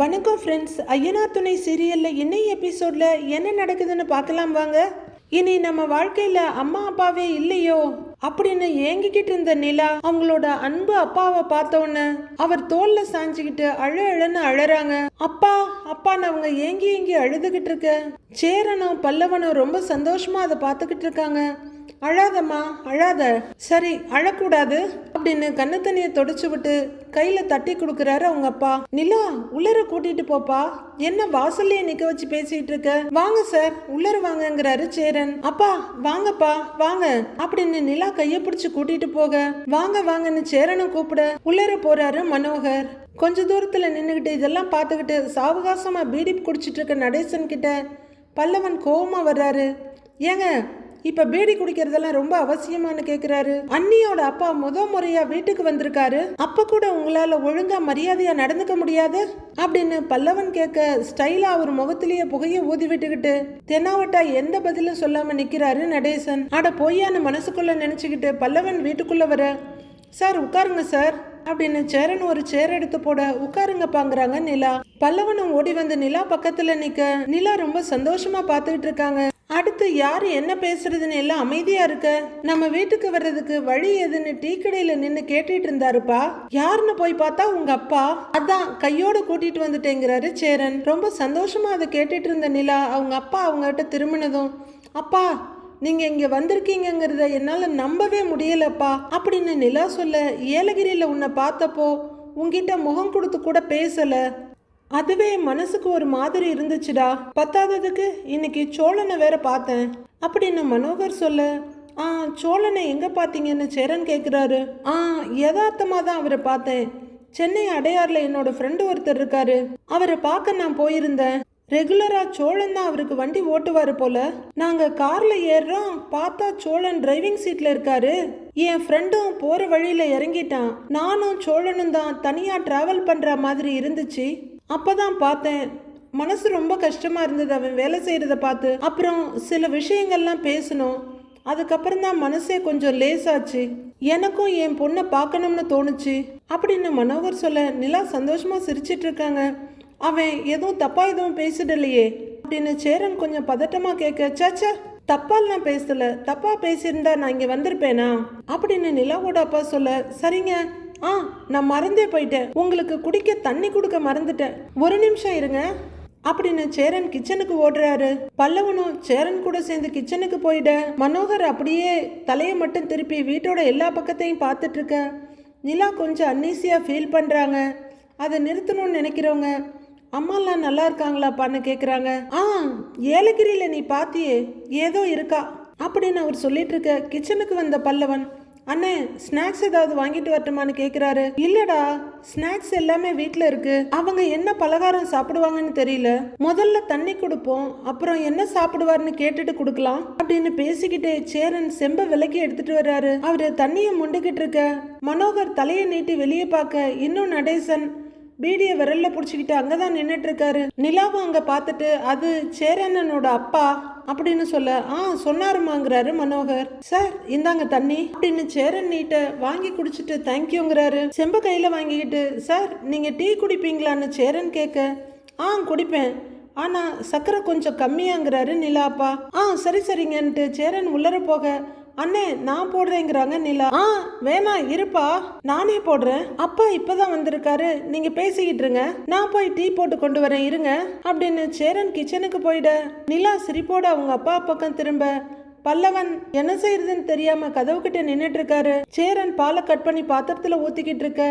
வணக்கம் ஃப்ரெண்ட்ஸ். ஐயனார் துணை சீரியலில் இன்னைய எபிசோடில் என்ன நடக்குதுன்னு பார்க்கலாம் வாங்க. இனி நம்ம வாழ்க்கையில் அம்மா அப்பாவே இல்லையோ அப்படின்னு ஏங்கிக்கிட்டு இருந்த நிலா அவங்களோட அன்பு அப்பாவை பார்த்தோன்னு அவர் தோல்ல சாஞ்சிக்கிட்டு அழன்னு அழறாங்க. அப்பா அப்பான்னு அவங்க ஏங்கி ஏங்கி அழுதுகிட்டு இருக்க சேரனும் பல்லவனும் ரொம்ப சந்தோஷமா அதை பார்த்துக்கிட்டு இருக்காங்க. அழாதம்மா அழாத, சரி அழக்கூடாது அப்படின்னு கண்ணு தண்ணியை தொடச்சு விட்டு கையில தட்டி கொடுக்கறாரு அவங்க அப்பா. நிலா உள்ளர கூட்டிட்டு போப்பா, என்ன வாசல்லையே நிக்க வச்சு பேசிட்டு இருக்க, வாங்க சார் உள்ளர வாங்கங்கிறாரு சேரன். அப்பா வாங்கப்பா வாங்க அப்படின்னு நிலா கைய பிடிச்சு கூட்டிட்டு போக வாங்க வாங்கன்னு சேரனும் கூப்பிட உள்ளர போறாரு மனோகர். கொஞ்ச தூரத்துல நின்னுகிட்டு இதெல்லாம் பார்த்துக்கிட்டு சாவகாசமா பீடி குடிச்சிட்டு இருக்க நடேசன் கிட்ட பல்லவன் கோவமா வர்றாரு. ஏங்க இப்ப பீடி குடிக்கிறதெல்லாம் ரொம்ப அவசியமானு கேக்குறாரு. அண்ணியோட அப்பா முறையா வீட்டுக்கு வந்திருக்காரு, அப்ப கூட உங்களால ஒழுங்கா மரியாதையா நடந்துக்க முடியாது அப்படின்னு பல்லவன் கேட்க ஸ்டைலா அவர் முகத்திலேயே புகைய ஊதி விட்டுக்கிட்டு தென்னாவட்டா எந்த பதிலும் சொல்லாம நிக்கிறாரு நடேசன். அட பொய்யான்னு மனசுக்குள்ள நினைச்சுக்கிட்டு பல்லவன் வீட்டுக்குள்ள வர, சார் உட்காருங்க சார் அப்படின்னு சேரன் ஒரு சேர் எடுத்து போட உட்காருங்க பாங்குறாங்க நிலா. பல்லவனும் ஓடி வந்து நிலா பக்கத்துல நிக்க நிலா ரொம்ப சந்தோஷமா பாத்துக்கிட்டு இருக்காங்க. அடுத்து யாரு என்ன பேசுறதுன்னு எல்லாம் அமைதியா இருக்க நம்ம வீட்டுக்கு வர்றதுக்கு வழி எதுன்னு டீ கடையில நின்னு கேட்டுட்டு இருந்தாருப்பா. யாருன்னு போய் பார்த்தா உங்க அப்பா, அதான் கையோட கூட்டிட்டு வந்துட்டேங்கிறாரு சேரன். ரொம்ப சந்தோஷமா அதை கேட்டுட்டு இருந்த நிலா அவங்க அப்பா அவங்ககிட்ட திரும்பினதும், அப்பா நீங்க இங்க வந்திருக்கீங்கிறத என்னால நம்பவே முடியலப்பா அப்படின்னு நிலா சொல்ல, ஏலகிரியில உன்னை பார்த்தப்போ உங்ககிட்ட முகம் கொடுத்து கூட பேசல, அதுவே மனசுக்கு ஒரு மாதிரி இருந்துச்சுடா, பத்தாததுக்கு இன்னைக்கு சோழனை வேற பார்த்தேன் அப்படின்னு மனோகர் சொல்ல, சோழனை எங்க பார்த்தீங்கன்னு சேரன் கேட்குறாரு. யதார்த்தமாக தான் அவரை பார்த்தேன், சென்னை அடையாறுல என்னோட ஃப்ரெண்டு ஒருத்தர் இருக்காரு, அவரை பார்க்க நான் போயிருந்தேன். ரெகுலரா சோழன் தான் அவருக்கு வண்டி ஓட்டுவாரு போல. நாங்க கார்ல ஏறுறோம், பார்த்தா சோழன் டிரைவிங் சீட்ல இருக்காரு. என் ஃப்ரெண்டும் போற வழியில இறங்கிட்டான், நானும் சோழனும் தான் தனியா டிராவல் பண்ற மாதிரி இருந்துச்சு. அப்பதான் பார்த்தேன், மனசு ரொம்ப கஷ்டமா இருந்தது அவன் வேலை செய்யறத பார்த்து. அப்புறம் சில விஷயங்கள்லாம் பேசணும், அதுக்கப்புறம் தான் மனசே கொஞ்சம் லேசாச்சு, எனக்கும் என் பொண்ணை பார்க்கணும்னு தோணுச்சு அப்படின்னு மனோகர் சொல்ல நிலா சந்தோஷமா சிரிச்சிட்டு இருக்காங்க. அவன் எதுவும் தப்பா எதுவும் பேசிடலையே அப்படின்னு சேரன் கொஞ்சம் பதட்டமா கேட்க, சாச்சா தப்பால் நான் பேசல, தப்பா பேசியிருந்தா நான் இங்க வந்திருப்பேனா அப்படின்னு நிலாவோட அப்பா சொல்ல, சரிங்க நான் மறந்தே போயிட்டேன், உங்களுக்கு குடிக்க தண்ணி கொடுக்க மறந்துட்டேன், ஒரு நிமிஷம் இருங்க அப்படின்னு சேரன் கிச்சனுக்கு ஓடுறாரு. பல்லவனும் சேரன் கூட சேர்ந்து கிச்சனுக்கு போயிட மனோகர் அப்படியே தலையை மட்டும் திருப்பி வீட்டோட எல்லா பக்கத்தையும் பார்த்துட்டு இருக்க நிலா கொஞ்சம் அன்னீசியா ஃபீல் பண்றாங்க. அதை நிறுத்தணும்னு நினைக்கிறவங்க, அம்மாலாம் நல்லா இருக்காங்களாப்பான்னு கேட்குறாங்க. ஏலகிரியில நீ பாத்தியே ஏதோ இருக்கா அப்படின்னு அவர் சொல்லிட்டு இருக்க கிச்சனுக்கு வந்த பல்லவன், அண்ணே ஸ்நாக்ஸ் ஏதாவது வாங்கிட்டு வரட்டுமான்னு கேட்குறாரு. இல்லடா ஸ்நாக்ஸ் எல்லாமே வீட்டில் இருக்கு, அவங்க என்ன பலகாரம் சாப்பிடுவாங்கன்னு தெரியல, முதல்ல தண்ணி கொடுப்போம் அப்புறம் என்ன சாப்பிடுவார்னு கேட்டுட்டு கொடுக்கலாம் அப்படின்னு பேசிக்கிட்டே சேரன் செம்ப விலைக்கு எடுத்துட்டு வர்றாரு. அவரு தண்ணியை முண்டுகிட்டு இருக்க மனோகர் தலையை நீட்டி வெளியே பார்க்க இன்னும் நடேசன் பீடிய விரல்ல புடிச்சுக்கிட்டு அங்கதான் நின்னுட்டு இருக்காரு. நிலாவும் அங்க பார்த்துட்டு அது சேரனனோட அப்பா அப்படின்னு சொல்ல, சொன்னாருமாங்கிறாரு மனோகர். சார் இந்தாங்க தண்ணி அப்படின்னு சேரன் நீட்ட வாங்கி குடிச்சிட்டு தேங்க்யூங்கிறாரு. செம்ப கையில வாங்கிக்கிட்டு, சார் நீங்க டீ குடிப்பீங்களான்னு சேரன் கேட்க, குடிப்பேன், ஆனா சக்கரை கொஞ்சம் கம்மியாங்கிறாரு நிலாப்பா. சரி சரிங்கன்ட்டு சேரன் உள்ளர போக, அண்ணே நான் போடுறேங்கிறாங்க நிலா. வேணா இருப்பா நானே போடுறேன், அப்பா இப்பதான் வந்திருக்காரு, நீங்க பேசிக்கிட்டு இருங்க, நான் போய் டீ போட்டு கொண்டு வரேன் இருங்க அப்படின்னு சேரன் கிச்சனுக்கு போயிட நிலா சிரிப்போட அவங்க அப்பா பக்கம் திரும்ப பல்லவன் என்ன செய்யறதுன்னு தெரியாம கதவு கிட்ட நின்னுட்டு இருக்காரு. சேரன் பாலை கட் பண்ணி பாத்திரத்துல ஊத்திக்கிட்டு இருக்க,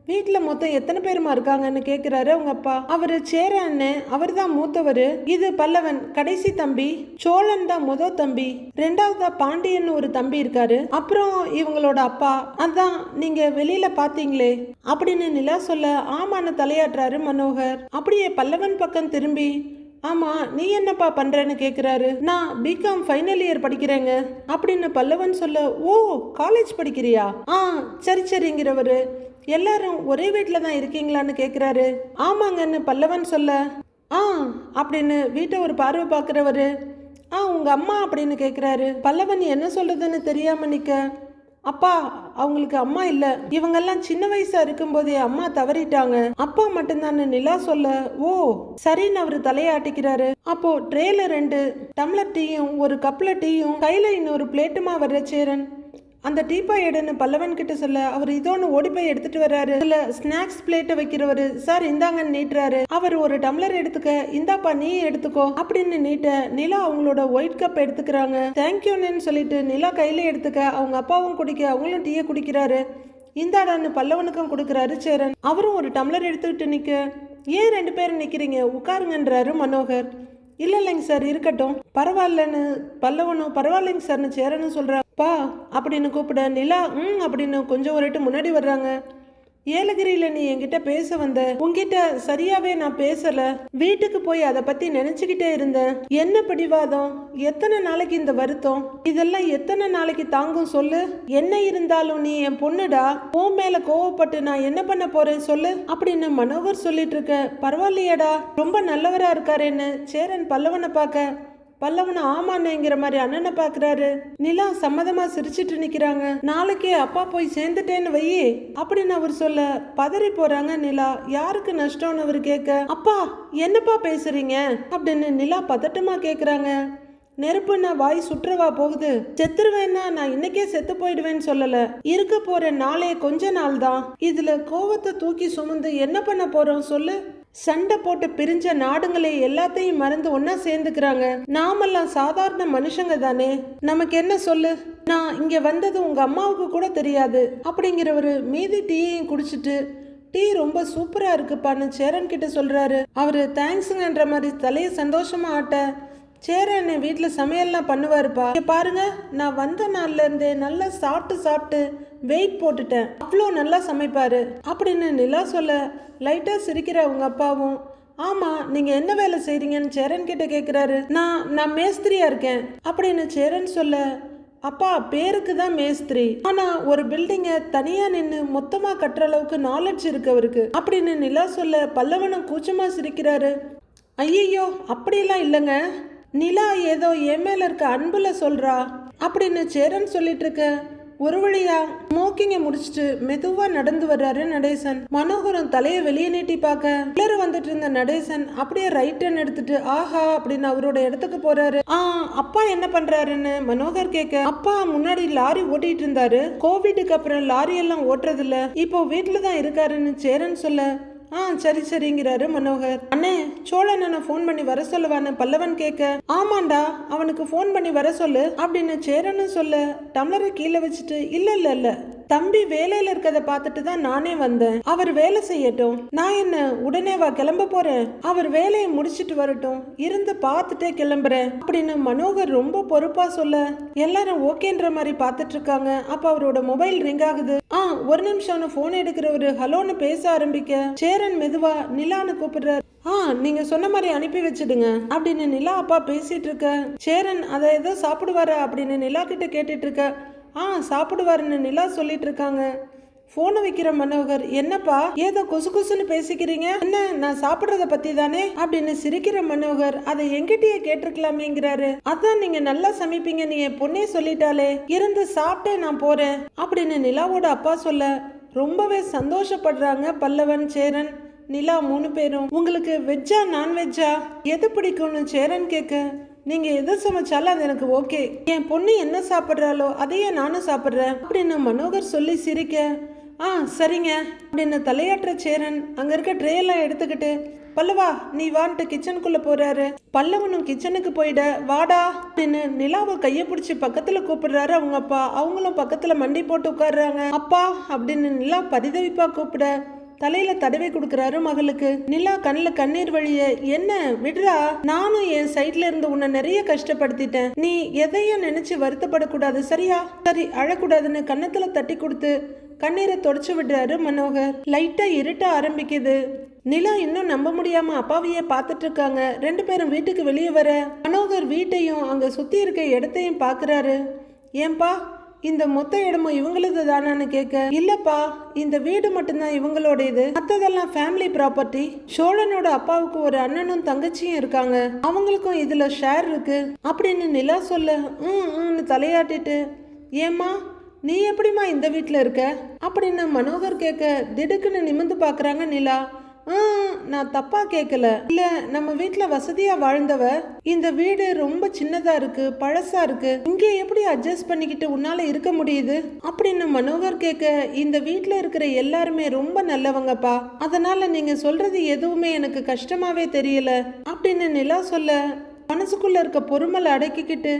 வீட்டுல மொத்தம் எத்தனை பேருமா இருக்காங்கன்னு கேக்குறாரு அவங்க அப்பா. அவரு சேரன், அவர் தான் மூத்தவரு, இது பல்லவன் கடைசி தம்பி, சோழன் தான் முதல் தம்பி, ரெண்டாவதா பாண்டியன் ஒரு தம்பி இருக்காரு, அப்புறம் இவங்களோட அப்பா, அதான் நீங்க வெளியில பாத்தீங்களே அப்படின்னு நிலா சொல்ல, ஆமான்னு தலையாட்டுறாரு மனோகர். அப்படியே பல்லவன் பக்கம் திரும்பி, ஆமா நீ என்னப்பா பண்றேன்னு கேக்குறாரு. நான் பிகாம் ஃபைனல் இயர் படிக்கிறேங்க அப்படின்னு பல்லவன் சொல்ல, ஓ காலேஜ் படிக்கிறியா, சரி சரிங்கிறவரு, எல்லாரும் ஒரே வீட்டில் தான் இருக்கீங்களான்னு கேட்குறாரு. ஆமாங்கன்னு பல்லவன் சொல்ல, அப்படின்னு வீட்டை ஒரு பார்வை பார்க்குறவரு, உங்கள் அம்மா அப்படின்னு கேட்குறாரு. பல்லவன் என்ன சொல்றதுன்னு தெரியாம நிற்க, அப்பா அவங்களுக்கு அம்மா இல்ல, இவங்கெல்லாம் சின்ன வயசா இருக்கும் போதே அம்மா தவறிட்டாங்க, அப்பா மட்டும்தான் நிலா சொல்ல. ஓ சரின்னு அவரு தலையாட்டிக்கிறாரு. அப்போ ட்ரேல 2 டம்ளர் டீயும் ஒரு கப்ல டீயும் கையில இன்னொரு பிளேட்டுமா வர்ற சேரன் அந்த டீப்பாய் எடுன்னு பல்லவன் கிட்ட சொல்ல, அவர் இதோன்னு ஓடி போய் எடுத்துட்டு வர்றாரு. இதுல ஸ்நாக்ஸ் பிளேட்டை வைக்கிறவரு சார் இந்தாங்கன்னு நீட்டுறாரு. அவர் ஒரு டம்ளர் எடுத்துக்க, இந்தாப்பா நீ எடுத்துக்கோ அப்படின்னு நீட்ட நிலா அவங்களோட ஒயிட் கப் எடுத்துக்கிறாங்க. தேங்க்யூன்னு சொல்லிட்டு நிலா கையில எடுத்துக்க, அவங்க அப்பாவும் குடிக்க அவங்களும் டீயை குடிக்கிறாரு. இந்தாடான்னு பல்லவனுக்கும் கொடுக்குறாரு சேரன். அவரும் ஒரு டம்ளர் எடுத்துக்கிட்டு நிக்க, ஏன் 2 பேரும் நிக்கிறீங்க, உட்காருங்கன்றாரு மனோகர். இல்லைங்க சார் இருக்கட்டும். பரவாயில்லன்னு பல்லவனும் பரவாயில்லைங்க சார்னு சேரனும் சொல்றா. பா அப்படின்னு கூப்பிட நிலா அப்படின்னு கொஞ்சம் ஒரு இட்டு முன்னாடி வர்றாங்க. ஏலகிரியில நீ என்கிட்ட பேச வந்த, உன்கிட்ட சரியாவே நான் பேசல, வீட்டுக்கு போய் அதை பத்தி நினைச்சுக்கிட்டே இருந்தேன். என்ன பிடிவாதம், எத்தனை நாளைக்கு இந்த வருத்தம், இதெல்லாம் எத்தனை நாளைக்கு தாங்கும் சொல்லு. என்ன இருந்தாலும் நீ என் பொண்ணுடா, உன் மேல கோவப்பட்டு நான் என்ன பண்ண போறேன் சொல்லு அப்படின்னு மனோகர் சொல்லிட்டு இருக்க. பரவாயில்லையாடா, ரொம்ப நல்லவரா இருக்காருன்னு சேரன் பல்லவனை பார்க்க, பல்லவன் ஆமான்னுங்கிற மாதிரி அண்ணனை பாக்குறாரு. நிலா சம்மதமா சிரிச்சிட்டு நிக்கிறாங்க. நாளைக்கே அப்பா போய் சேர்ந்துட்டேன்னு வையே அப்படின்னு அவர் சொல்ல பதறி போறாங்க நிலா. யாருக்கு நஷ்டம்னு அவர் கேட்க, அப்பா என்னப்பா பேசுறீங்க அப்படின்னு நிலா பதட்டமா கேக்குறாங்க. நெருப்புன்னா வாய் சுற்றவா போகுது, செத்துருவேன்னா நான் இன்னைக்கே செத்து போயிடுவேன்னு சொல்லல, இருக்க போற நாளே கொஞ்ச நாள் தான், இதுல கோவத்தை தூக்கி சுமந்து என்ன பண்ண போறோம் சொல்லு. சண்டை போட்டு பிரிஞ்ச நாடுங்களே எல்லாத்தையும் மறந்து ஒன்னா சேர்ந்துக்கிறாங்க. நாமெல்லாம் சாதாரண மனுஷங்க தானே, நமக்கு என்ன சொல்லு. நான் இங்க வந்தது உங்க அம்மாவுக்கு கூட தெரியாது அப்படிங்கிறவரு மீதி டீயையும் குடிச்சிட்டு, டீ ரொம்ப சூப்பரா இருக்குப்பான்னு சேரன் கிட்ட சொல்றாரு. அவரு தேங்க்ஸுங்கன்ற மாதிரி தலையை சந்தோஷமா ஆட்ட, சேரன் என் வீட்டில் சமையல்லாம் பண்ணுவாருப்பா, பாருங்க நான் வந்த நாள்ல இருந்தே நல்லா சாப்பிட்டு வெயிட் போட்டுட்டேன், அவ்வளோ நல்லா சமைப்பாரு அப்படின்னு நிலா சொல்ல லைட்டா சிரிக்கிற அவங்க அப்பாவும், ஆமா நீங்க என்ன வேலை செய்றீங்கன்னு சேரன் கிட்ட கேட்கிறாரு. நான் மேஸ்திரியா இருக்கேன் அப்படின்னு சேரன் சொல்ல, அப்பா பேருக்கு தான் மேஸ்திரி, ஆனா ஒரு பில்டிங்கை தனியா நின்று மொத்தமா கட்டுற அளவுக்கு நாலேஜ் இருக்கு அவருக்கு அப்படின்னு நிலா சொல்ல பல்லவனும் கூச்சமா சிரிக்கிறாரு. ஐயோ அப்படியெல்லாம் இல்லைங்க, நிலா ஏதோ என் மேல இருக்க அன்புல சொல்றா அப்படின்னு சேரன் சொல்லிட்டு இருக்க. ஒரு வழியா ஸ்மோக்கிங்கை முடிச்சுட்டு மெதுவா நடந்து வர்றாரு நடேசன். மனோகரம் தலையை வெளியே நீட்டி பார்க்க எல்லாரும் வந்துட்டு இருந்த நடேசன் அப்படியே ரைட் டர்ன் எடுத்துட்டு ஆஹா அப்படின்னு அவரோட இடத்துக்கு போறாரு. அப்பா என்ன பண்றாருன்னு மனோகர் கேட்க, அப்பா முன்னாடி லாரி ஓட்டிட்டு இருந்தாரு, கோவிடுக்கு அப்புறம் லாரி எல்லாம் ஓட்டுறது இல்ல, இப்போ வீட்டுல தான் இருக்காருன்னு சேரன் சொல்ல, சரி சரிங்கிறாரு மனோகர். அண்ணே சோழனை ஃபோன் பண்ணி வர சொல்லுவான்னு பல்லவன் கேட்க, ஆமாண்டா அவனுக்கு ஃபோன் பண்ணி வர சொல்லு அப்படின்னு சேரன்னு சொல்ல டம்ளரை கீழே வச்சுட்டு, இல்ல தம்பி வேலையில இருக்கத பார்த்துட்டு தான் நானே வந்தேன், அவர் வேலை செய்யட்டும், நான் என்ன உடனேவா கிளம்ப போறேன், அவர் வேலையை முடிச்சிட்டு வரட்டும், இருந்து பார்த்துட்டே கிளம்புறேன் அப்படின்னு மனோகர் ரொம்ப பொறுப்பா சொல்ல எல்லாரும் ஓகேன்ற மாதிரி பார்த்துட்டு இருக்காங்க. அப்ப அவரோட மொபைல் ரிங் ஆகுது. ஒரு நிமிஷம்னு போன் எடுக்கிறவரு ஹலோன்னு பேச ஆரம்பிக்க சேரன் மெதுவா நிலான்னு கூப்பிடுறாரு. நீங்க சொன்ன மாதிரி அனுப்பி வச்சிடுங்க அப்படின்னு நிலா அப்பா பேசிட்டு இருக்க. சேரன் அதை ஏதோ சாப்பிடுவாரா அப்படின்னு நிலா கிட்ட கேட்டுட்டு இருக்க. சாப்பிடுவாருன்னு நிலா சொல்லிட்டு இருக்காங்க. போனை வைக்கிற மனோகர், என்னப்பா ஏதோ கொசு கொசுன்னு பேசிக்கிறீங்க, என்ன நான் சாப்பிடுறத பத்தி தானே அப்படின்னு சிரிக்கிற மனோகர், அதை எங்கிட்டயே கேட்டிருக்கலாமேங்கிறாரு. அதான் நீங்க நல்லா சமைப்பீங்க நீ என் பொண்ணே சொல்லிட்டாலே, இருந்து சாப்பிட்டே நான் போறேன் அப்படின்னு நிலாவோட அப்பா சொல்ல ரொம்பவே சந்தோஷப்படுறாங்க பல்லவன் சேரன் நிலா 3 பேரும். உங்களுக்கு வெஜ்ஜா நான்வெஜ்ஜா எது பிடிக்கும்னு சேரன் கேட்க, நீங்க எது சமைச்சாலும் அது எனக்கு ஓகே, என் பொண்ணு என்ன சாப்பிட்றாலோ அதையே நானும் சாப்பிட்றேன் அப்படின்னு மனோகர் சொல்லி சிரிக்க, சரிங்க அப்படின்னு தலையாட்டுற சேரன் அங்க இருக்க ட்ரே எல்லாம் எடுத்துக்கிட்டு, பல்லவா நீ வான்ட்டு கிச்சனுக்குள்ள போறாரு. பல்லவனும் கிச்சனுக்கு போயிட வாடா அப்படின்னு நிலாவை கையை பிடிச்சி பக்கத்துல கூப்பிடுறாரு அவங்க அப்பா. அவங்களும் பக்கத்துல மண்டி போட்டு உட்காடுறாங்க. அப்பா அப்படின்னு நிலா பரிதவிப்பா கூப்பிட தலையில தடவை கொடுக்கறாரு மகளுக்கு. நிலா கண்ணில் கண்ணீர் வழிய, என்ன விடுறா, நானும் என் சைட்ல இருந்து உன்னை நிறைய கஷ்டப்படுத்திட்டேன், நீ எதையும் நினைச்சு வருத்தப்படக்கூடாது சரியா, சரி அழக்கூடாதுன்னு கன்னத்துல தட்டி கொடுத்து கண்ணீரை தொடச்சு விடுறாரு மனோகர். லைட்டா இருட்ட ஆரம்பிக்குது. நிலா இன்னும் நம்ப முடியாம அப்பாவையே பார்த்துட்டு இருக்காங்க. 2 பேரும் வீட்டுக்கு வெளியே வர மனோகர் வீட்டையும் அங்க சுத்தி இருக்க இடத்தையும் பாக்குறாரு. ஏன்பா இந்த மொத்த இடமும் இவங்களது தானான்னு கேட்க, இல்லப்பா இந்த வீடு மட்டும்தான் இவங்களோட, இது மற்றதெல்லாம் ஃபேமிலி ப்ராப்பர்ட்டி. சோழனோட அப்பாவுக்கு ஒரு அண்ணனும் தங்கச்சியும் இருக்காங்க, அவங்களுக்கும் இதுல ஷேர் இருக்கு அப்படின்னு நிலா சொல்ல தலையாட்டிட்டு, ஏம்மா நீ எப்படிம்மா இந்த வீட்டில் இருக்க அப்படின்னு மனோகர் கேட்க திடுக்குன்னு நிமிர்ந்து பார்க்குறாங்க நிலா. நான் தப்பா கேட்கல. இல்ல, நம்ம வீட்டுல வசதியா வாழ்ந்தவ. இந்த வீடு ரொம்ப சின்னதா இருக்கு, பழசா இருக்கு. இங்க எப்படி அட்ஜஸ்ட் பண்ணிக்கிட்டு உன்னால இருக்க முடியுது அப்படின்னு மனோகர் கேட்க, இந்த வீட்டுல இருக்கிற எல்லாருமே ரொம்ப நல்லவங்கப்பா. அதனால நீங்க சொல்றது எதுவுமே எனக்கு கஷ்டமாவே தெரியல அப்படின்னு நிலா சொல்ல, மனசுக்குள்ள இருக்க பொறுமலை அடக்கிக்கிட்டு,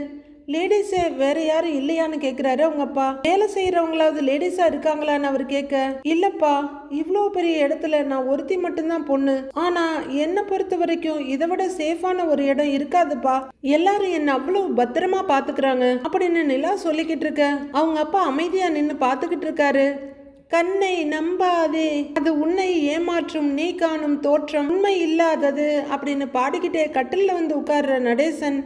லேடிஸே வேற யாரும் இல்லையான்னு கேக்குறாரு அவங்க அப்பா. வேலை செய்யறவங்களாவது லேடிஸா இருக்காங்களான்னு அவர் கேட்க, இல்லப்பா, இவ்வளோ பெரிய இடத்துல நான் ஒருத்தி மட்டும்தான் பொண்ணு. ஆனா என்ன பொறுத்த வரைக்கும் இதை விட சேஃபான ஒரு இடம் இருக்காதுப்பா. எல்லாரும் என்ன அவ்வளவு பத்திரமா பாத்துக்கிறாங்க அப்படின்னு நிலா சொல்லிக்கிட்டு இருக்க, அவங்க அப்பா அமைதியா நின்னு பாத்துக்கிட்டு இருக்காரு. கண்ணை நம்பாதே, அது உன்னை ஏமாற்றும் நீ காணும் தோற்றம் உண்மை இல்லாதது அப்படின்னு பாடிக்கிட்டே கட்டில்ல வந்து உட்கார்ற நடேசன்,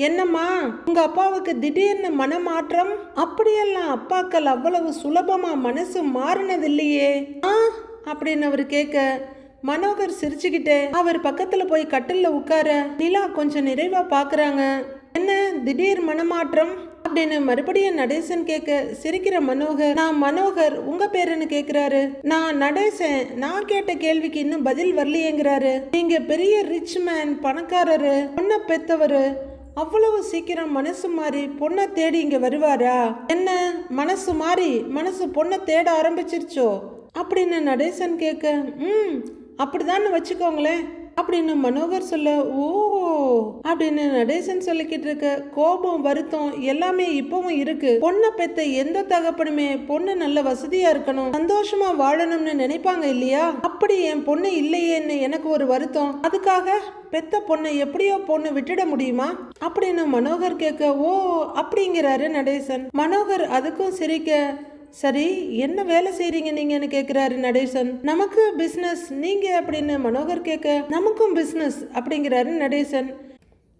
என்னம்மா உங்க அப்பாவுக்கு திடீர்னு மனமாற்றம்? அப்படியெல்லாம் அப்பாக்கள் அவ்வளவு சுலபமா மனசு மாறினது இல்லையே அப்படின்னு அவர் கேட்க, மனோகர் சிரிச்சுக்கிட்டே அவர் பக்கத்துல போய் கட்டில்ல உட்கார நிலா கொஞ்சம் நிறைவா பாக்குறாங்க. என்ன திடீர் மனமாற்றம் அப்படின்னு மறுபடியும் நடேசன் கேட்க, சிரிக்கிற மனோகர், நான் மனோகர், உங்க பேருன்னு கேக்குறாரு. நான் நடேசன், நான் கேட்ட கேள்விக்கு இன்னும் பதில் வரலையேங்கிறாரு. நீங்க பெரிய ரிச் மேன், பணக்காரரு, பொண்ணை பெத்தவரு, அவ்வளவு சீக்கிரம் மனசு மாறி பொண்ணை தேடி இங்க வருவாரா? என்ன மனசு மாறி மனசு பொண்ணை தேட ஆரம்பிச்சிருச்சோ அப்படின்னு நடேசன் கேட்க, அப்படிதான் வச்சுக்கோங்களேன் அப்படின்னு மனோகர் சொல்ல, ஓ அப்படின்னு நடேசன் சொல்லிக்கிட்டு இருக்க, கோபம் வருத்தம் எல்லாமே இப்பவும் இருக்கு. பொண்ணை பெத்த எந்த தகப்பனுமே பொண்ணு நல்ல வசதியா இருக்கணும், சந்தோஷமா வாழணும்னு நினைப்பாங்க இல்லையா? அப்படி என் பொண்ணு இல்லையேன்னு எனக்கு ஒரு வருத்தம். அதுக்காக பெத்த பொண்ணை எப்படியோ பொண்ணு விட்டுட முடியுமா அப்படின்னு மனோகர் கேட்க, ஓ அப்படிங்கிறாரு நடேசன். மனோகர் அதுக்கும் சிரிக்க, சரி என்ன வேலை செய்றீங்க நீங்கன்னு கேக்குறாரு நடேசன். நமக்கு பிசினஸ், நீங்க அப்படின்னு மனோகர் கேட்க, நமக்கும் பிசினஸ் அப்படிங்கிறாரு நடேசன்.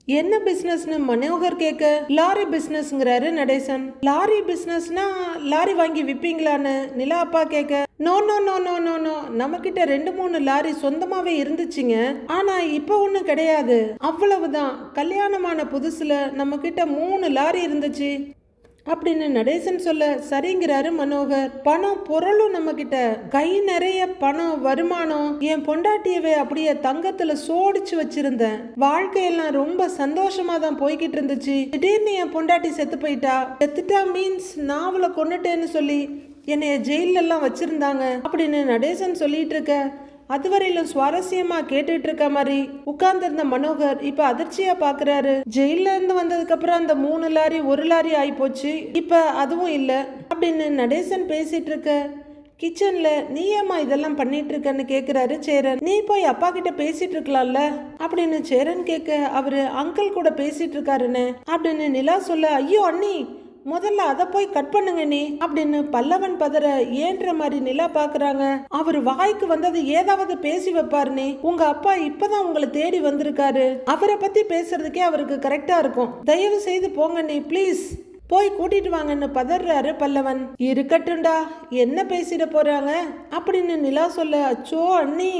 என்ன பிசினஸ்னு மனோகர் கேட்க, லாரி பிசினஸ்ங்கிறாரு நடேசன். லாரி பிசினஸ்னா லாரி வாங்கி விப்பீங்களான்னு நிலா அப்பா கேட்க, no no no no no no, நம்ம கிட்ட 2-3 லாரி சொந்தமாவே இருந்துச்சுங்க. ஆனா இப்ப ஒண்ணும் கிடையாது, அவ்வளவுதான். கல்யாணமான புதுசுல நம்ம கிட்ட 3 லாரி இருந்துச்சு அப்படின்னு நடேசன் சொல்ல, சரிங்கிறாரு மனோகர். பணம் பொருளும் நம்ம கிட்ட, கை நிறைய பணம், வருமானம். என் பொண்டாட்டியவே அப்படியே தங்கத்துல சோடிச்சு வச்சிருந்தேன். வாழ்க்கையெல்லாம் ரொம்ப சந்தோஷமா தான் போய்கிட்டு இருந்துச்சு. திடீர்னு என் பொண்டாட்டி செத்து போயிட்டா. செத்துட்டா மீன்ஸ் நான் அவளை கொன்னுட்டேன்னு சொல்லி என்னைய ஜெயில எல்லாம் வச்சிருந்தாங்க அப்படின்னு நடேசன் சொல்லிட்டு இருக்க, அதுவரையிலும் சுவாரஸ்யமா கேட்டுட்டு இருக்க மாதிரி உட்கார்ந்திருந்த மனோகர் இப்ப அதிர்ச்சியா பாக்குறாரு. ஜெயில இருந்து வந்ததுக்கு அப்புறம் அந்த 3 லாரி 1 லாரி ஆயி போச்சு, இப்ப அதுவும் இல்ல அப்படின்னு நடேசன் பேசிட்டு இருக்க, கிச்சன்ல நீ ஏமா இதெல்லாம் பண்ணிட்டு இருக்கன்னு கேக்குறாரு சேரன். நீ போய் அப்பா கிட்ட பேசிட்டு இருக்கலாம்ல அப்படின்னு சேரன் கேட்க, அவரு அங்கிள் கூட பேசிட்டு இருக்காருன்னு அப்படின்னு நிலா சொல்ல, ஐயோ அண்ணி, முதல்ல அதை போய் கட் பண்ணுங்க நீ அப்படின்னு பல்லவன் பதற ஏன்ற மாதிரி நிலா பாக்குறாங்க. அவர் வாய்க்கு வந்தது ஏதாவது பேசி வைப்பாருனே. உங்க அப்பா இப்பதான் உங்களை தேடி வந்திருக்காரு, அவரை பத்தி பேசுறதுக்கே அவருக்கு கரெக்டா இருக்கும். தயவு செய்து போங்க நீ, பிளீஸ் போய் கூட்டிட்டு வாங்கன்னு பதறாரு பல்லவன். இருக்கட்டும்டா, என்ன பேசிட போறாங்க அப்படின்னு நிலா சொல்ல, அச்சோ அண்ணி,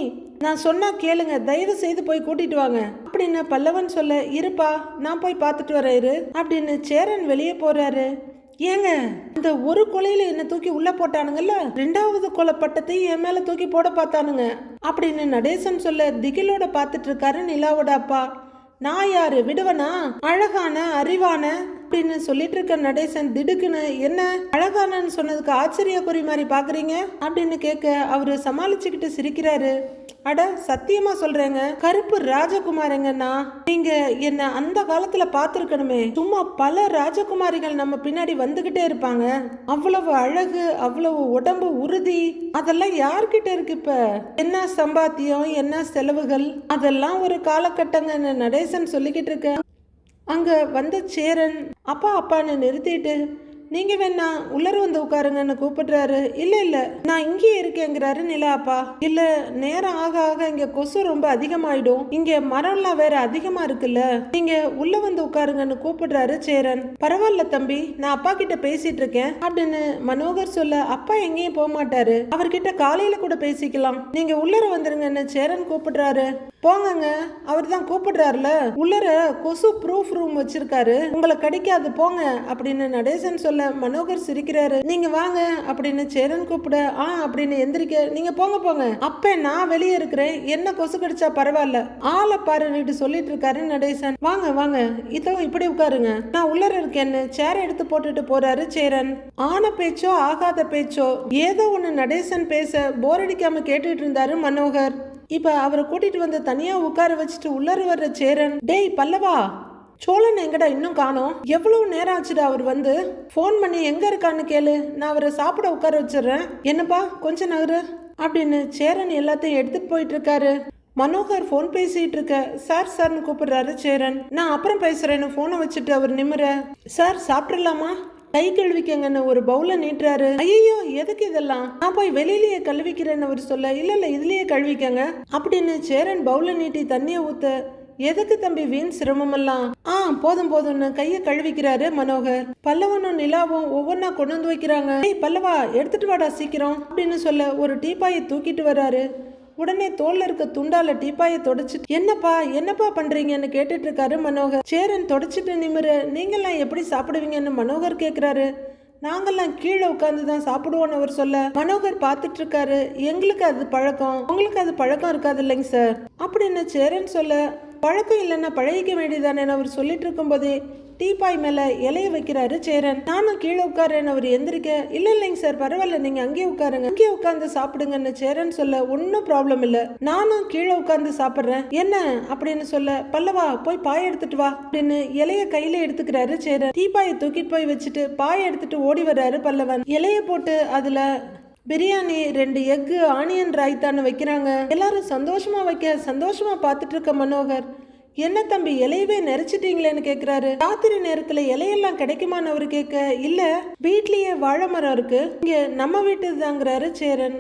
நான் சொன்னா கேளுங்க, தயவு செய்து போய் கூட்டிட்டு வாங்க அப்படின்னு பல்லவன் சொல்ல, இருப்பா நான் போய் பார்த்துட்டு வரேன் இரு அப்படின்னு சேரன் வெளியே போறாரு. ஏங்க, இந்த ஒரு கொலையில என்ன தூக்கி உள்ள போட்டானுங்கல்ல, 2வது கொலை பட்டத்தை என் மேல தூக்கி போட பார்த்தானுங்க அப்படின்னு நடேசன் சொல்ல, திகிலோட பார்த்துட்டு இருக்காரு நிலாவோட அப்பா. நான் யாரு விடுவனா, அழகான அறிவான அப்படின்னு சொல்லிட்டு இருக்க நடேசன் திடுக்குன்னு, என்ன அழகானன்னு சொன்னதுக்கு ஆச்சரிய குறி மாதிரி பாக்குறீங்க அப்படின்னு கேட்க, அவரு சமாளிச்சுக்கிட்டு சிரிக்கிறாரு. அட சத்தியமா சொல்றேங்க, கருப்பு ராஜகுமாரிங்கன்னா நீங்க என்ன அந்த காலத்துல பாத்துருக்கணுமே. சும்மா பல ராஜகுமாரிகள் நம்ம பின்னாடி வந்துகிட்டே இருப்பாங்க. அவ்வளவு அழகு, அவ்வளவு உடம்பு உறுதி, அதெல்லாம் யார்கிட்ட இருக்கு இப்ப? என்ன சம்பாத்தியம், என்ன செலவுகள், அதெல்லாம் ஒரு காலகட்டங்கன்னு நடேசன் சொல்லிக்கிட்டு இருக்க, அங்க வந்த சேரன் அப்பா அப்பான்னு நிறுத்திட்டு, நீங்க வேணா உள்ளர வந்து உட்காருங்கன்னு கூப்பிடுறாரு. இல்ல இல்ல நான் இங்கேயே இருக்கேங்கிறாரு நிலா அப்பா. இல்ல, நேரம் ஆக ஆக இங்க கொசு ரொம்ப அதிகமாயிடும், இங்க மரம்லாம் வேற அதிகமா இருக்குல்ல, நீங்க உள்ள வந்து உட்காருங்கன்னு கூப்பிடுறாரு சேரன். பரவாயில்ல தம்பி, நான் அப்பா கிட்ட பேசிட்டு இருக்கேன் அப்படின்னு மனோகர் சொல்ல, அப்பா எங்கேயும் போக மாட்டாரு, அவர்கிட்ட காலையில கூட பேசிக்கலாம், நீங்க உள்ளர வந்துருங்கன்னு சேரன் கூப்பிடுறாரு. போங்கங்க, அவர் தான் கூப்பிடுறாருல, உள்ளர கொசு ப்ரூஃப் ரூம் வச்சிருக்காரு, உங்களை கடிக்காது போங்க அப்படின்னு நடேசன் சொல்ல மனோகர் சிரிக்கிறாரு. நீங்க வாங்க அப்படின்னு சேரன் கூப்பிட அப்படின்னு எந்திரிக்க, நீங்க போங்க போங்க, அப்ப நான் வெளியே இருக்கிறேன், என்ன கொசு கடிச்சா பரவாயில்ல, ஆளை பாருன்னு சொல்லிட்டு இருக்காரு நடேசன். வாங்க வாங்க, இதோ இப்படி உட்காருங்க, நான் உள்ளர இருக்கேன்னு சேர் எடுத்து போட்டுட்டு போறாரு சேரன். ஆன பேச்சோ ஆகாத பேச்சோ ஏதோ ஒண்ணு நடேசன் பேச போர் அடிக்காம கேட்டுட்டு இருந்தாரு மனோகர். இப்ப அவரை கூட்டிட்டு வந்து தனியா உட்கார வச்சுட்டு உள்ளர வர்ற சேரன், டேய் பல்லவா, சோழன் எங்கடா இன்னும் காணோம், எவ்வளவு நேரம் ஆச்சுடா, அவர் வந்து போன் பண்ணி எங்க இருக்கான்னு கேளு, நான் அவரை சாப்பிட உட்கார வச்சிடுறேன், என்னப்பா கொஞ்ச நகரு அப்படின்னு சேரன் எல்லாத்தையும் எடுத்துட்டு போயிட்டு இருக்காரு. மனோகர் போன் பேசிட்டு இருக்க, சார் சார்னு கூப்பிடுறாரு சேரன். நான் அப்புறம் பேசுறேன்னு போனை வச்சுட்டு அவர் நிமிர, சார் சாப்பிடலாமா, கை கழுவிக்கங்கன்னு ஒரு பவுல நீட்டுறாரு. ஐயோ எதுக்கு இதெல்லாம், நான் போய் வெளியிலேயே கழுவிக்கிறேன்னு அவர் சொல்ல, இல்ல இதுலயே கழுவிக்கங்க அப்படின்னு சேரன் பவுல நீட்டி தண்ணிய ஊத்த, எதுக்கு தம்பி வீண் சிரமமெல்லாம், போதும் போதும்னு கைய கழுவிக்கிறாரு மனோகர். பல்லவனும் நிலாவும் ஒவ்வொன்னா கொண்டு வந்து வைக்கிறாங்க. ஏய் பல்லவா, எடுத்துட்டு வாடா சீக்கிரம் அப்படின்னு சொல்ல ஒரு டீப்பாயை தூக்கிட்டு வர்றாரு. உடனே தோல்ல இருக்க துண்டால டீப்பாயை தொடச்சிட்டு, என்னப்பா பண்றீங்கன்னு கேட்டுட்டு இருக்காரு மனோகர். சேரன் தொடச்சிட்டு நிமிர, நீங்கெல்லாம் எப்படி சாப்பிடுவீங்கன்னு மனோகர் கேக்குறாரு. நாங்கெல்லாம் கீழே உட்காந்து தான் சாப்பிடுவோன்னு அவர் சொல்ல, மனோகர் பார்த்துட்டு இருக்காரு. எங்களுக்கு அது பழக்கம், உங்களுக்கு அது பழக்கம் இருக்காது இல்லைங்க சார் அப்படின்னு சேரன் சொல்ல, பழக்கம் இல்லைன்னா பழகிக்க வேண்டியதானே அவர் சொல்லிட்டு இருக்கும் போதே டீப்பாய் மேல இலைய வைக்கிறாரு சேரன். நானும் கீழே உட்காரேன்னு அவர் எந்திரிக்க, இல்லைங்க சார் பரவாயில்ல, நீங்க அங்கேயே உட்காருங்க, அங்கேயே உட்கார்ந்து சாப்பிடுங்கன்னு சேரன் சொல்ல, ஒன்னும் ப்ராப்ளம் இல்ல, நானும் கீழே உட்கார்ந்து சாப்பிடுறேன் என்ன அப்படின்னு சொல்ல, பல்லவா போய் பாய எடுத்துட்டு வா அப்படின்னு இலைய கையில எடுத்துக்கிறாரு சேரன். டீப்பாயை தூக்கிட்டு போய் வச்சுட்டு பாய எடுத்துட்டு ஓடி வர்றாரு பல்லவன். இலைய போட்டு அதுல பிரியாணி, 2 எக்கு, ஆனியன் ராய்த்தான்னு வைக்கிறாங்க. எல்லாரும் சந்தோஷமா பார்த்துட்டு இருக்க மனோகர், என்ன தம்பி இலையவே நெரிச்சிட்டீங்களேன்னு கேக்குறாரு. ராத்திரி நேரத்துல இலையெல்லாம் கிடைக்குமான்னு அவரு கேட்க, இல்ல வீட்லயே வாழை மரம் இருக்கு, இங்க நம்ம வீட்டுதாங்கிறாரு சேரன்.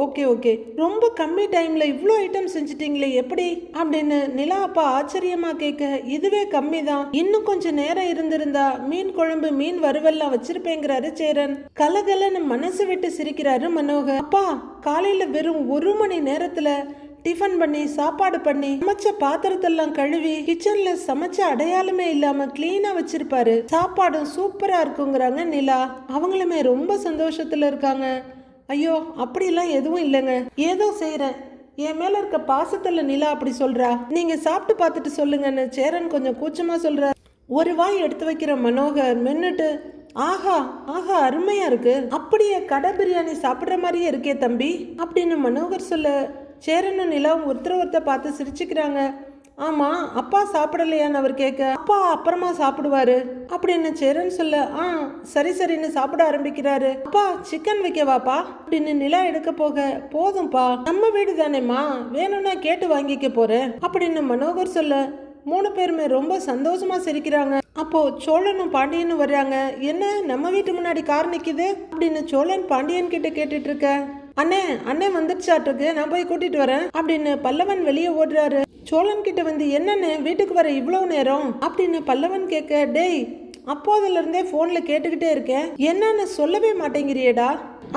ஓகே, ரொம்ப கம்மி டைம்ல இவ்ளோ ஐட்டம் செஞ்சிட்டீங்களே எப்படி அப்படின்னு நிலா அப்பா ஆச்சரியமா கேட்க, இதுவே கம்மி தான், இன்னும் கொஞ்சம் நேரம் இருந்திருந்தா மீன் குழம்பு மீன் வறுவெல்லாம் வச்சிருப்பேங்கிறாரு சேரன். கலகலன்னு மனசு விட்டு சிரிக்கிறாரு மனோகர். அப்பா காலையில வெறும் 1 மணி நேரத்துல டிஃபன் பண்ணி சாப்பாடு பண்ணி சமைச்ச பாத்திரத்தெல்லாம் கழுவி கிச்சன்ல சமைச்ச அடையாளமே இல்லாம கிளீனா வச்சிருப்பாரு, சாப்பாடும் சூப்பரா இருக்குங்கிறாங்க நிலா. அவங்களுமே ரொம்ப சந்தோஷத்துல இருக்காங்க. ஐயோ அப்படிலாம் எதுவும் இல்லைங்க, ஏதோ செய்யறேன், என் மேல இருக்க பாசத்துல நிலா அப்படி சொல்றா, நீங்க சாப்பிட்டு பார்த்துட்டு சொல்லுங்கன்னு சேரன் கொஞ்சம் கூச்சமா சொல்ற. ஒரு வாய் எடுத்து வைக்கிற மனோகர் மென்னுட்டு, ஆஹா அருமையா இருக்கு, அப்படியே கடை பிரியாணி சாப்பிடுற மாதிரியே இருக்கே தம்பி அப்படின்னு மனோகர் சொல்ல, சேரனும் நிலாவும் ஒருத்தர் பார்த்து சிரிச்சுக்கிறாங்க. ஆமா அப்பா சாப்பிடலையான்னு அவர் கேட்க, அப்பா அப்புறமா சாப்பிடுவாரு அப்படின்னு சேரன் சொல்ல, சரின்னு சாப்பிட ஆரம்பிக்கிறாரு. அப்பா சிக்கன் வைக்கவாப்பா அப்படின்னு நிலா எடுக்க போக, போதும்பா நம்ம வீடு தானேம்மா, வேணும்னா கேட்டு வாங்கிக்க போறேன் அப்படின்னு மனோகர் சொல்ல, 3 பேருமே ரொம்ப சந்தோஷமா சிரிக்கிறாங்க. அப்போ சோழனும் பாண்டியனும் வர்றாங்க. என்ன நம்ம வீட்டு முன்னாடி கார் நிக்குது அப்படின்னு சோழன் பாண்டியன் கிட்ட கேட்டுட்டு இருக்க, அண்ணே வந்துடுச்சாட்டுக்கு, நான் போய் கூட்டிட்டு வரேன் அப்படின்னு பல்லவன் வெளியே ஓடுறாரு. சோழன் கிட்ட வந்து, என்னன்னு வீட்டுக்கு வர இவ்வளவு நேரம் அப்படின்னு பல்லவன் கேட்க, டேய் அப்போதுல இருந்தே போன்ல கேட்டுக்கிட்டே இருக்கேன், என்னன்னு சொல்லவே மாட்டேங்கிறியடா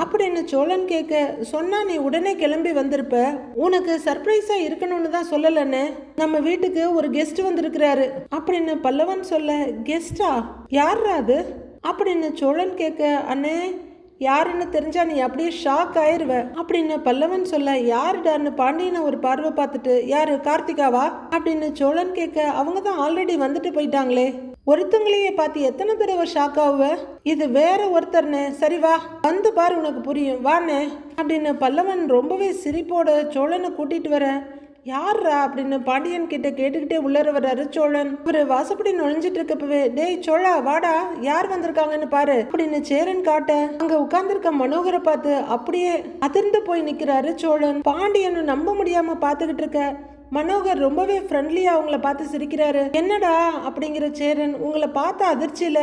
அப்படின்னு சோழன் கேட்க, சொன்னா நீ உடனே கிளம்பி வந்திருப்ப, உனக்கு சர்ப்ரைஸா இருக்கணும்னு தான் சொல்லலன்னு, நம்ம வீட்டுக்கு ஒரு கெஸ்ட் வந்திருக்கிறாரு அப்படின்னு பல்லவன் சொல்ல, கெஸ்டா யாரா அது அப்படின்னு சோழன் கேட்க, அண்ணே யாருன்னு தெரிஞ்சா நீ அப்படியே ஷாக் ஆயிருவ அப்படின்னு பல்லவன் சொல்ல, யாருடான்னு பாண்டியனை ஒரு பார்வை பார்த்துட்டு, யாரு கார்த்திகாவா அப்படின்னு சோழன் கேட்க, அவங்க தான் ஆல்ரெடி வந்துட்டு போயிட்டாங்களே, ஒருத்தங்களையே பார்த்து எத்தனை தடவை ஷாக் ஆகுவ, இது வேற ஒருத்தர்னே, சரி வா வந்து பாரு உனக்கு புரியும் வானே அப்படின்னு பல்லவன் ரொம்பவே சிரிப்போட சோழனை கூட்டிட்டு வர, யாரா அப்படின்னு பாண்டியன் கிட்ட கேட்டுக்கிட்டே உள்ளர வர்றாரு சோழன். ஒரு வாசப்படி நுழைஞ்சிட்டு இருக்கப்பவே, டேய் சோழா வாடா, யார் வந்திருக்காங்கன்னு பாரு அப்படின்னு சேரன் காட்ட, அங்க உட்கார்ந்துருக்க மனோகரை பார்த்து அப்படியே அதிர்ந்து போய் நிக்கிறாரு சோழன். பாண்டியன் நம்ப முடியாம பாத்துக்கிட்டு இருக்க மனோகர் ரொம்பவே ஃப்ரெண்ட்லியா அவங்கள பார்த்து சிரிக்கிறாரு. என்னடா அப்படிங்கிற சேரன், உங்களை பார்த்த அதிர்ச்சியில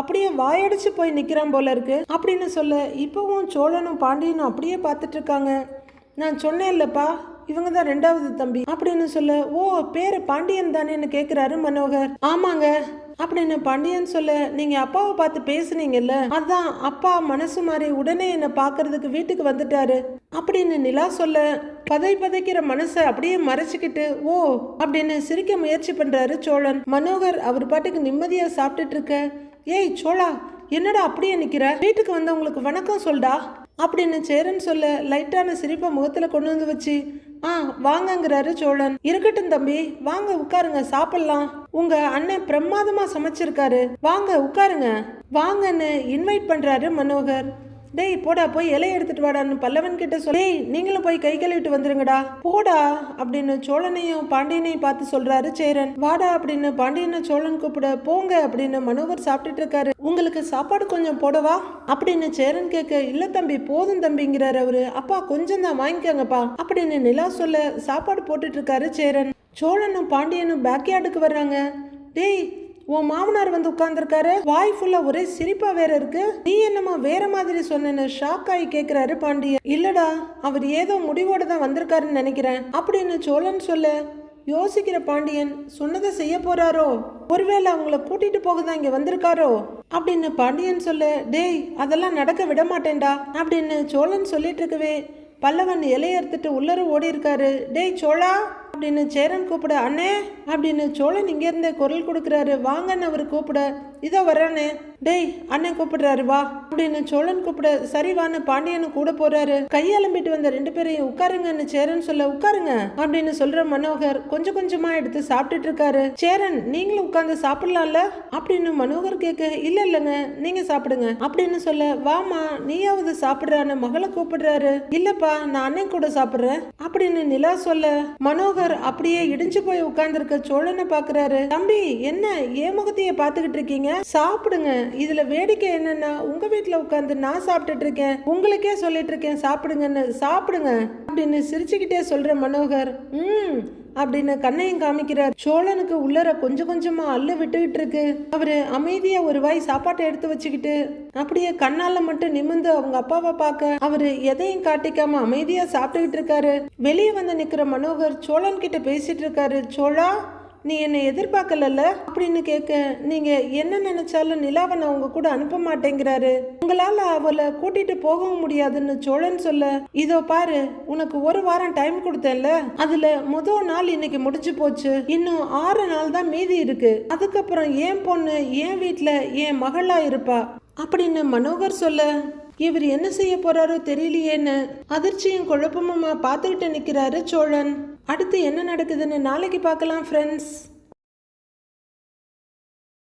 அப்படியே வாயடிச்சு போய் நிக்கிறான் போல இருக்கு அப்படின்னு சொல்ல, இப்பவும் சோழனும் பாண்டியனும் அப்படியே பார்த்துட்டு இருக்காங்க. நான் சொன்னேன் இல்லப்பா இவங்க தான் 2வது தம்பி அப்படின்னு சொல்ல, ஓ பேரு பாண்டியன் தானேன்னு கேட்கிறாரு மனோகர். ஆமாங்க அப்படின்னு பாண்டியன் சொல்ல, நீங்க அப்பாவை பார்த்து பேசுனீங்கல்ல, அதான் அப்பா மனசு மாறி உடனே என்ன பாக்குறதுக்கு வீட்டுக்கு வந்துட்டாரு அப்படின்னு நிலா சொல்ல, பதைக்கிற மனசை அப்படியே மறைச்சுக்கிட்டு ஓ அப்படின்னு சிரிக்க முயற்சி பண்றாரு சோழன். மனோகர் அவர் பாட்டுக்கு நிம்மதியா சாப்பிட்டுட்டு இருக்க, ஏய் சோழா என்னடா அப்படியே நிக்கிற, வீட்டுக்கு வந்தவங்களுக்கு வணக்கம் சொல்டா அப்படின்னு சேரன் சொல்ல, லைட்டான சிரிப்பை முகத்துல கொண்டு வந்து வச்சு வாங்கங்கிறாரு சோழன். இருக்கட்டும் தம்பி, வாங்க உட்காருங்க, சாப்பிடலாம். உங்க அண்ணன் பிரமாதமா சமைச்சிருக்காரு, வாங்க உட்காருங்க வாங்கன்னு இன்வைட் பண்றாரு மனோகர். டேய் போடா போய் இலையை எடுத்துட்டு வாடான்னு பல்லவன் கிட்ட சொல்லி, நீங்களும் போய் கை கழுவிட்டு வந்துருங்கடா போடா அப்படின்னு சோழனையும் பாண்டியனையும் பார்த்து சொல்றாரு சேரன். வாடா அப்படின்னு பாண்டியனை சோழன் கூப்பிட, போங்க அப்படின்னு மனோகர் சாப்பிட்டுட்டு இருக்காரு. உங்களுக்கு சாப்பாடு கொஞ்சம் போடவா அப்படின்னு சேரன் கேட்க, இல்ல தம்பி போதும் தம்பிங்கிறாரு அவரு. அப்பா கொஞ்சம் தான் வாங்கிக்கோங்கப்பா அப்படின்னு நிலா சொல்ல, சாப்பாடு போட்டுட்டு இருக்காரு சேரன். சோழனும் பாண்டியனும் பேக்யார்டுக்கு வர்றாங்க. டேய் உன் மாமனார் வந்து உட்கார்ந்துருக்காரு, வாய் ஃபுல்லா ஒரே சிரிப்பா வேற இருக்கு, நீ என்னமா வேற மாதிரி சொன்னு ஷாக் ஆகி கேக்குறாரு பாண்டியன். இல்லடா அவர் ஏதோ முடிவோட தான் வந்திருக்காருன்னு நினைக்கிறேன் அப்படின்னு சோழன் சொல்ல, யோசிக்கிற பாண்டியன் சொன்னதை செய்ய போறாரோ, ஒருவேளை அவங்கள கூட்டிட்டு போகதான் இங்க வந்திருக்காரோ அப்படின்னு பாண்டியன் சொல்ல, டேய் அதெல்லாம் நடக்க விட மாட்டேன்டா அப்படின்னு சோழன் சொல்லிட்டு இருக்கவே பல்லவன் இலைய எடுத்துட்டு உள்ளர ஓடி இருக்காரு. டேய் சோழா அப்படின்னு சேரன் கூப்பிட, அண்ணே அப்படின்னு சோழன் இங்க இருந்தே குரல் கொடுக்குறாரு. வாங்கன்னு அவரு கூப்பிட, இதோ வர்றானே. டேய் அண்ணன் கூப்பிடுறாரு வா அப்படின்னு சோழன் கூப்பிட, சரி வான்னு பாண்டியனு கூட போறாரு. கையலம்பிட்டு வந்த ரெண்டு பேரையும் உட்காருங்கன்னு சேரன் சொல்ல, உட்காருங்க அப்படின்னு சொல்ற மனோகர் கொஞ்சம் கொஞ்சமா எடுத்து சாப்பிட்டுட்டு இருக்காரு. சேரன் நீங்களும் உட்கார்ந்து சாப்பிடலாம்ல அப்படின்னு மனோகர் கேட்க, இல்ல இல்லைங்க நீங்க சாப்பிடுங்க அப்படின்னு சொல்ல, வாமா நீயாவது சாப்பிடுறான்னு மகளை கூப்பிடுறாரு. இல்லப்பா நான் அண்ணன் கூட சாப்பிடுறேன் அப்படின்னு நிலா சொல்ல, மனோகர் அப்படியே இடிஞ்சு போய் உட்கார்ந்துருக்க சோழனை பாக்குறாரு. தம்பி என்ன ஏமுகத்தைய பாத்துக்கிட்டு இருக்கீங்க, சாப்பிடுங்க. இதுல வேடிக்கை என்னன்னா உங்க வீட்டுல உட்கார்ந்து நான் சாப்பிட்டுட்டு இருக்கேன், உங்களுக்கே சொல்லிட்டு இருக்கேன் சாப்பிடுங்கன்னு, சாப்பிடுங்க அப்படின்னு சிரிச்சுக்கிட்டே சொல்ற மனோகர் அப்படின்னு கண்ணையும் காமிக்கிறார். சோழனுக்கு உள்ளர கொஞ்சம் கொஞ்சமா அள்ளு விட்டுக்கிட்டு இருக்கு. அவரு அமைதியா ஒரு வாய் சாப்பாட்டை எடுத்து வச்சுக்கிட்டு அப்படியே கண்ணால மட்டும் நிமிர்ந்து அவங்க அப்பாவை பார்க்க அவரு எதையும் காட்டிக்காம அமைதியா சாப்பிட்டுக்கிட்டு இருக்காரு. வெளியே வந்து நிக்கிற மனோகர் சோழன் கிட்ட பேசிட்டு இருக்காரு. சோழா நீ என்னை எதிர்பார்க்கல அப்படின்னு கேட்க, நீங்க என்ன நினைச்சாலும் நிலாவை நான் உங்க கூட அனுப்ப மாட்டேங்கிறாரு, உங்களால அவளை கூட்டிட்டு போகவும் முடியாதுன்னு சோழன் சொல்ல, இதோ பாரு உனக்கு ஒரு வாரம் டைம் கொடுத்தேன்ல, அதுல முதல் நாள் இன்னைக்கு முடிஞ்சு போச்சு, இன்னும் 6 நாள் தான் மீதி இருக்கு, அதுக்கப்புறம் என் பொண்ணு என் வீட்டுல என் மகளா இருப்பா அப்படின்னு மனோகர் சொல்ல, இவர் என்ன செய்ய போறாரோ தெரியலையேன்னு அதிர்ச்சியும் குழப்பமுமா பார்த்துக்கிட்டு நிக்கிறாரு சோழன். அடுத்து என்ன நடக்குதுன்னு நாளைக்கு பார்க்கலாம் ஃப்ரெண்ட்ஸ்.